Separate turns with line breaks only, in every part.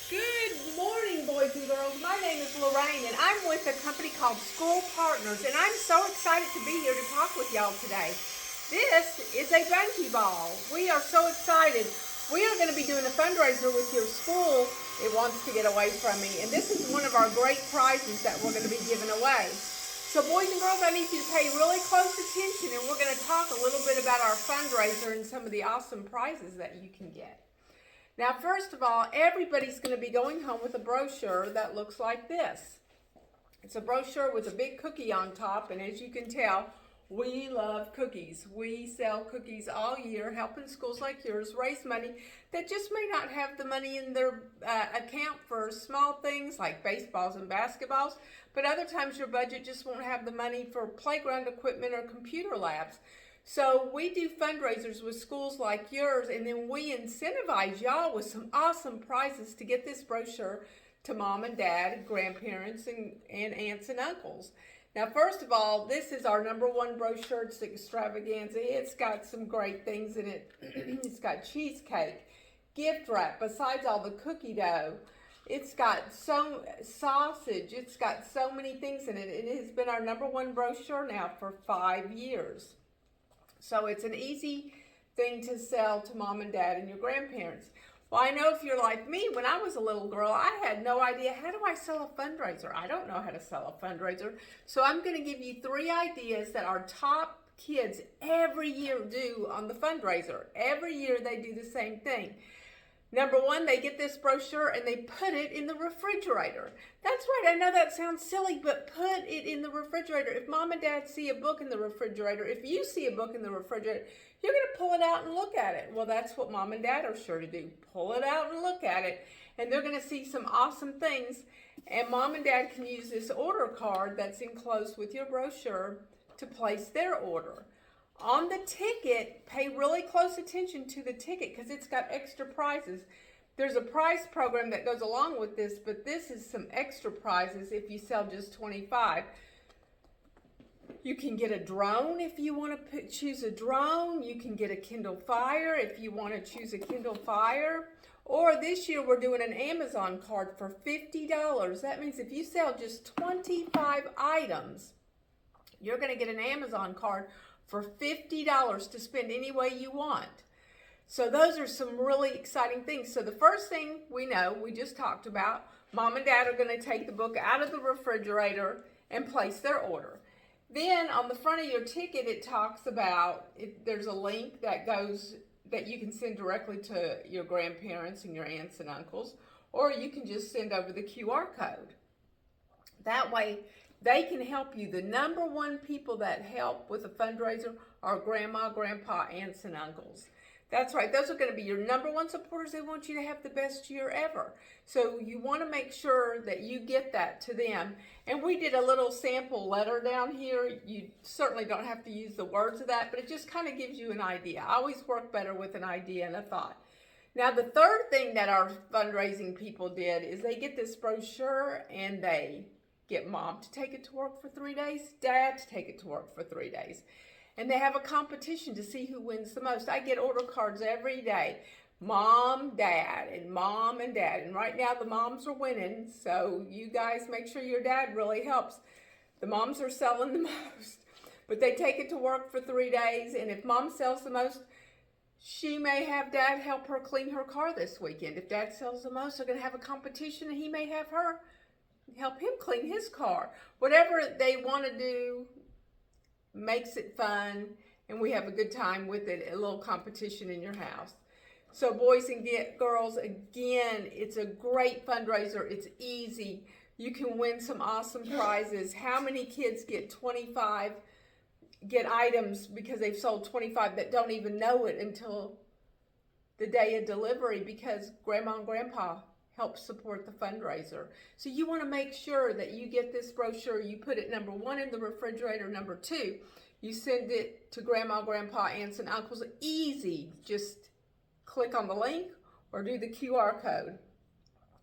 Good morning, boys and girls. My name is Lorraine, and I'm with a company called School Partners, and I'm so excited to be here to talk with y'all today. This is a Bunky Ball. We are so excited. We are going to be doing a fundraiser with your school. It wants to get away from me, and this is one of our great prizes that we're going to be giving away. So boys and girls, I need you to pay really close attention, and we're going to talk a little bit about our fundraiser and some of the awesome prizes that you can get. Now, first of all, everybody's going to be going home with a brochure that looks like this. It's a brochure with a big cookie on top, and as you can tell, we love cookies. We sell cookies all year, helping schools like yours raise money that just may not have the money in their account for small things like baseballs and basketballs, but other times your budget just won't have the money for playground equipment or computer labs. So we do fundraisers with schools like yours, and then we incentivize y'all with some awesome prizes to get this brochure to mom and dad, grandparents, and aunts and uncles. Now, first of all, this is our #1 brochure. It's extravaganza. It's got some great things in it. It's got cheesecake, gift wrap, besides all the cookie dough. It's got some sausage. It's got so many things in it. It has been our #1 brochure now for 5 years. So it's an easy thing to sell to mom and dad and your grandparents. Well, I know if you're like me, when I was a little girl, I had no idea, how do I sell a fundraiser? I don't know how to sell a fundraiser. So I'm going to give you 3 ideas that our top kids every year do on the fundraiser. Every year they do the same thing. #1, they get this brochure and they put it in the refrigerator. That's right, I know that sounds silly, but put it in the refrigerator. If mom and dad see a book in the refrigerator, if you see a book in the refrigerator, you're going to pull it out and look at it. Well, that's what mom and dad are sure to do. Pull it out and look at it, and they're going to see some awesome things. And mom and dad can use this order card that's enclosed with your brochure to place their order. On the ticket, pay really close attention to the ticket because it's got extra prizes. There's a prize program that goes along with this, but this is some extra prizes if you sell just 25. You can get a drone if you want to choose a drone. You can get a Kindle Fire if you want to choose a Kindle Fire. Or this year we're doing an Amazon card for $50. That means if you sell just 25 items, you're going to get an Amazon card for $50 to spend any way you want. So those are some really exciting things. So the first thing we know, we just talked about, mom and dad are going to take the book out of the refrigerator and place their order. Then on the front of your ticket, it talks about, there's a link that you can send directly to your grandparents and your aunts and uncles, or you can just send over the QR code. That way, they can help you. The #1 people that help with a fundraiser are grandma, grandpa, aunts, and uncles. That's right. Those are going to be your #1 supporters. They want you to have the best year ever. So you want to make sure that you get that to them. And we did a little sample letter down here. You certainly don't have to use the words of that, but it just kind of gives you an idea. I always work better with an idea and a thought. Now, the third thing that our fundraising people did is they get this brochure and they get mom to take it to work for 3 days, dad to take it to work for 3 days. And they have a competition to see who wins the most. I get order cards every day. Mom, dad, and mom and dad. And right now the moms are winning, so you guys make sure your dad really helps. The moms are selling the most. But they take it to work for 3 days, and if mom sells the most, she may have dad help her clean her car this weekend. If dad sells the most, they're going to have a competition, and he may have her help him clean his car. Whatever they want to do makes it fun, and we have a good time with it, a little competition in your house. So boys and girls, again, it's a great fundraiser. It's easy. You can win some awesome prizes. How many kids get items because they've sold 25 that don't even know it until the day of delivery because grandma and grandpa help support the fundraiser. So you want to make sure that you get this brochure. You put it #1 in the refrigerator. #2, you send it to grandma, grandpa, aunts, and uncles. Easy. Just click on the link or do the QR code.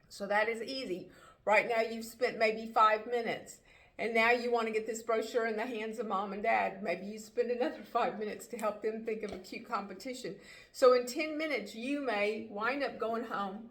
So that is easy. Right now you've spent maybe 5 minutes, and now you want to get this brochure in the hands of mom and dad. Maybe you spend another 5 minutes to help them think of a cute competition. So in 10 minutes, you may wind up going home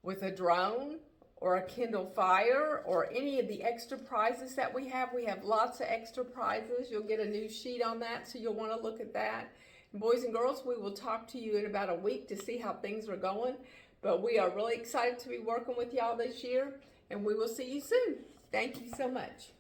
with a drone or a Kindle Fire or any of the extra prizes that we have. We have lots of extra prizes. You'll get a new sheet on that, so you'll want to look at that. And boys and girls, we will talk to you in about a week to see how things are going. But we are really excited to be working with y'all this year, and we will see you soon. Thank you so much.